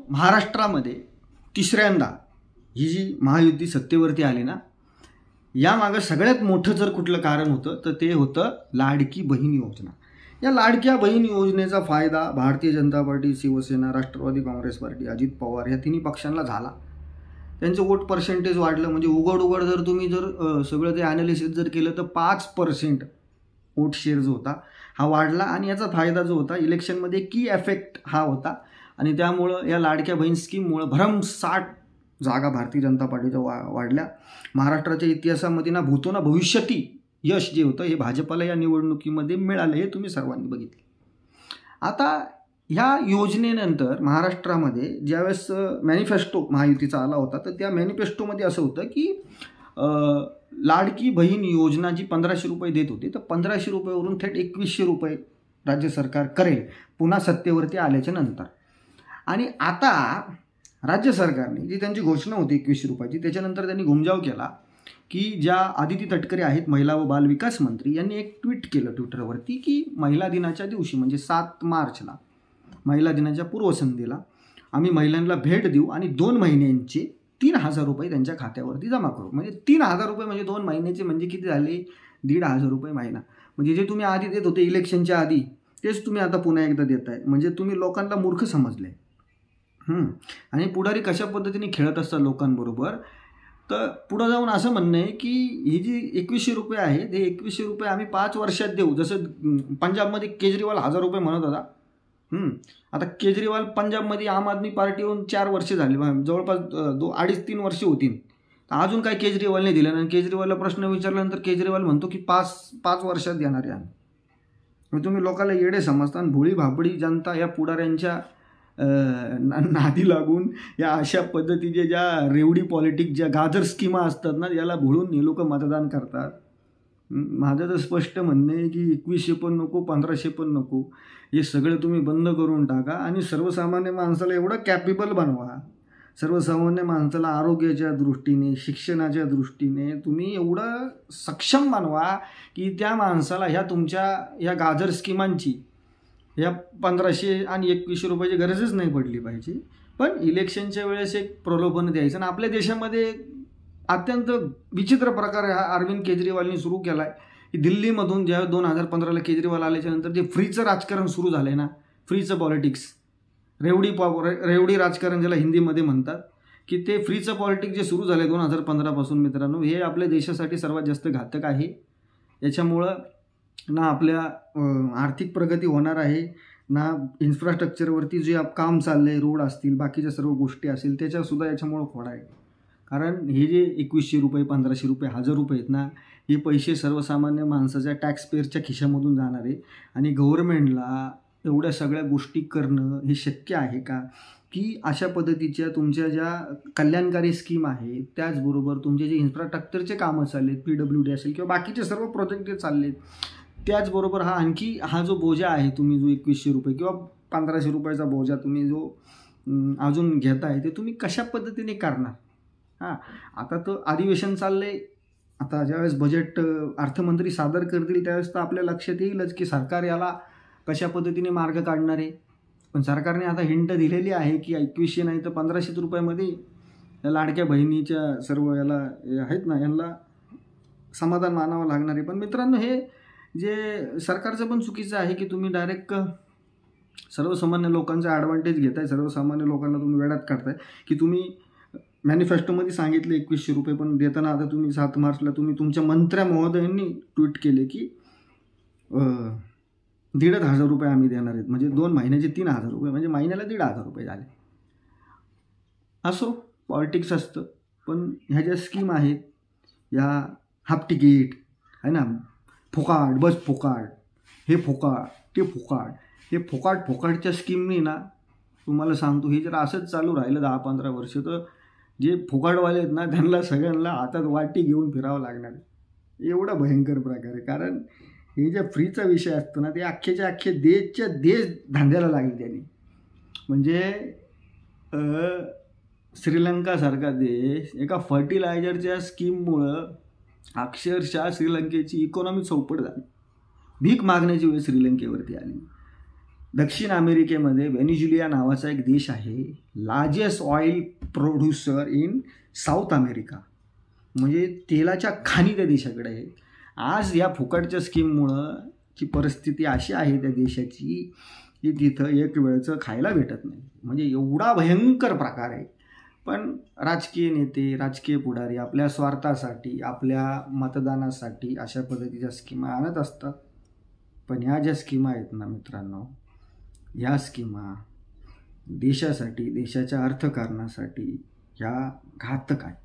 महाराष्ट्रामध्ये तिसऱ्यांदा ही जी महायुती सत्तेवरती आली ना, यामागं सगळ्यात मोठं जर कुठलं कारण होतं तर ते होतं लाडकी बहीण योजना. या लाडक्या बहीण योजनेचा फायदा भारतीय जनता पार्टी, शिवसेना, राष्ट्रवादी काँग्रेस पार्टी, अजित पवार या तिन्ही पक्षांना झाला. त्यांचं वोट पर्सेंटेज वाढलं. म्हणजे उघड जर तुम्ही सगळं ते ॲनालिसिस जर केलं तर 5% वोट शेअर जो होता हा वाढला. आणि याचा फायदा जो होता इलेक्शनमध्ये की इफेक्ट हा होता. आणि त्यामुळं या लाडक्या बहीण स्कीममुळं भरमसाठ जागा भारतीय जनता पार्टीच्या वाढल्या. महाराष्ट्राच्या इतिहासामध्ये ना भूतो ना भविष्यती यश जे होतं हे भाजपाला या निवडणुकीमध्ये मिळालं, हे तुम्ही सर्वांनी बघितले. आता ह्या योजनेनंतर महाराष्ट्रामध्ये ज्यावेळेस मॅनिफेस्टो महायुतीचा आला होता तर त्या मॅनिफेस्टोमध्ये असं होतं की लाडकी बहीण योजना जी 1500 रुपये देत होती तर 1500 रुपयेवरून थेट 2100 रुपये राज्य सरकार करेल पुन्हा सत्तेवरती आल्याच्या नंतर. आणि आता राज्य सरकारने जी त्यांची घोषणा होती 2100 रुपयाची, त्याच्यानंतर त्यांनी घुमजाव केला की ज्या आदिती तटकरे आहेत महिला व बाल विकास मंत्री, यांनी एक ट्विट केलं ट्विटरवरती की महिला दिनाच्या दिवशी म्हणजे 7 मार्चला महिला दिनाच्या पूर्वसंध्येला आम्ही महिलांना भेट देऊ आणि 2 महिन्यांचे 3000 रुपये त्यांच्या खात्यावरती जमा करू. म्हणजे 3000 रुपये म्हणजे 2 महिन्याचे म्हणजे किती झाले? 1500 रुपये महिना. म्हणजे जे तुम्ही आधी देत होते इलेक्शनच्या आधी तेच तुम्ही आता पुन्हा एकदा देत आहे. म्हणजे तुम्ही लोकांना मूर्ख समजले. आणि पुढारी कशा पद्धतीने खेळत असतात लोकांबरोबर, तर पुढं जाऊन असं म्हणणं आहे की ही जी 2100 रुपये आहे ते 2100 रुपये आम्ही 5 वर्षात देऊ. जसं पंजाबमध्ये केजरीवाल 1000 रुपये म्हणत होता. आता केजरीवाल पंजाबमध्ये आम आदमी पार्टी येऊन 4 वर्ष झाली, जवळपास 2-3 वर्ष होतील. अजून काय केजरीवालने दिलं. आणि केजरीवालला प्रश्न विचारल्यानंतर केजरीवाल म्हणतो की 5 वर्षात देणार आहे. तुम्ही लोकांना येडे समजता आणि भोळी भाबडी जनता या पुढाऱ्यांच्या नादी लागून या अशा पद्धतीचे ज्या रेवडी पॉलिटिक्स ज्या गाजर स्कीमा असतात ना याला भोळून हे लोक मतदान करतात. माझं तर स्पष्ट म्हणणं आहे की 2100 पण नको, 1500 पण नको, हे सगळं तुम्ही बंद करून टाका आणि सर्वसामान्य माणसाला एवढं कॅपेबल बनवा, सर्वसामान्य माणसाला आरोग्याच्या दृष्टीने, शिक्षणाच्या दृष्टीने तुम्ही एवढं सक्षम बनवा की त्या माणसाला ह्या तुमच्या या गाजर स्कीमांची या 1500 आणि 2100 रुपयाची गरजच नाही पडली पाहिजे. पण इलेक्शनच्या वेळेस एक प्रलोभन द्यायचं. आणि आपल्या देशामध्ये अत्यंत विचित्र प्रकार हा अरविंद केजरीवालनी सुरू केला आहे की दिल्लीमधून ज्या 2015ला केजरीवाल आल्याच्यानंतर जे फ्रीचं राजकारण सुरू झालं आहे ना, फ्रीचं पॉलिटिक्स, रेवडी राजकारण ज्याला हिंदीमध्ये म्हणतात, की ते फ्रीचं पॉलिटिक्स जे सुरू झालं आहे 2015पासून मित्रांनो, हे आपल्या देशासाठी सर्वात जास्त घातक आहे. याच्यामुळं ना आपल्या आर्थिक प्रगती होणार आहे, ना इन्फ्रास्ट्रक्चरवरती जे काम चाललं आहे, रोड असतील, बाकीच्या सर्व गोष्टी असतील, त्याच्यासुद्धा याच्यामुळं खोडा आहे. कारण हे जे 2100 रुपये, 1500 रुपये, 1000 रुपये आहेत ना, हे पैसे सर्वसामान्य माणसाच्या टॅक्स पेअरच्या खिशामधून जाणार आहे. आणि गव्हर्नमेंटला एवढ्या सगळ्या गोष्टी करणं हे शक्य आहे का? की अशा पद्धतीच्या तुमच्या ज्या कल्याणकारी स्कीम आहेत, त्याचबरोबर तुमचे जे इन्फ्रास्ट्रक्चरचे कामं चाललेत, PWD असेल किंवा बाकीचे सर्व प्रोजेक्ट जे चाललेत, त्याचबरोबर हा जो बोजा आहे तुम्ही जो 2100 रुपये किंवा 1500 रुपयाचा बोजा तुम्ही जो अजून घेताय ते तुम्ही कशा पद्धतीने करणार? आता तर अधिवेशन चाललं आहे. आता ज्यावेळेस बजेट अर्थमंत्री सादर करतील त्यावेळेस तर आपल्या लक्षात येईलच की सरकार याला कशा पद्धतीने मार्ग काढणार आहे. पण सरकारने आता हिंट दिलेली आहे की 2100 नाही तर 1500 रुपयामध्ये या लाडक्या बहिणीच्या सर्व याला आहेत ना, यांना समाधान मानावं लागणार आहे. पण मित्रांनो, हे जे सरकारचं पण चुकीचं आहे की तुम्ही डायरेक्ट सर्वसामान्य लोकांचा ॲडव्हान्टेज घेताय, सर्वसामान्य लोकांना तुम्ही वेड्यात काढताय. की तुम्ही मॅनिफेस्टोमध्ये सांगितले 2100 रुपये, पण देताना आता तुम्ही 7 मार्चला तुम्ही तुमच्या मंत्र्या महोदयांनी ट्विट केले की 1500 रुपये आम्ही देणार आहेत. म्हणजे 2 महिन्याचे 3000 रुपये, म्हणजे महिन्याला 1500 रुपये झाले. असो, पॉलिटिक्स असतं. पण ह्या ज्या स्कीम आहेत, या हाफ तिकीट आहे ना, फुकाट, बस फुकाट, हे फुकाट, ते फुकाट, हे फुकाटच्या स्कीमनी ना, तुम्हाला सांगतो हे जर असंच चालू राहिलं 10-15 वर्ष तर जे फुकाटवाले आहेत ना त्यांना सगळ्यांना हातात वाटी घेऊन फिरावं लागणार. एवढा भयंकर प्रकार आहे. कारण हे जे फ्रीचा विषय असतो ना ते अख्खेच्या अख्खे देश धांद्याला लागले त्यांनी. म्हणजे श्रीलंकासारखा देश एका फर्टिलायझरच्या स्कीममुळं अक्षरशः श्रीलंकेची इकॉनॉमी चौपट झाली. भीक मागण्याची वेळ श्रीलंकेवरती आली. दक्षिण अमेरिकेमध्ये व्हेनेझुएला नावाचा एक देश आहे, largest oil producer in south America, म्हणजे तेलाच्या खाणी त्या देशाकडे आहेत. आज या फुकटच्या स्कीममुळं ची परिस्थिती अशी आहे त्या देशाची की तिथं एक वेळचं खायला भेटत नाही, म्हणजे एवढा भयंकर प्रकार आहे. पण राजकीय नेते, राजकीय पुढारी आपल्या स्वार्थासाठी, आपल्या मतदानासाठी अशा पद्धतीच्या स्कीमा आणत असतात. पण ह्या ज्या स्कीमा आहेत ना मित्रांनो, ह्या स्कीमा देशासाठी, देशाच्या अर्थकारणासाठी ह्या घातक आहेत.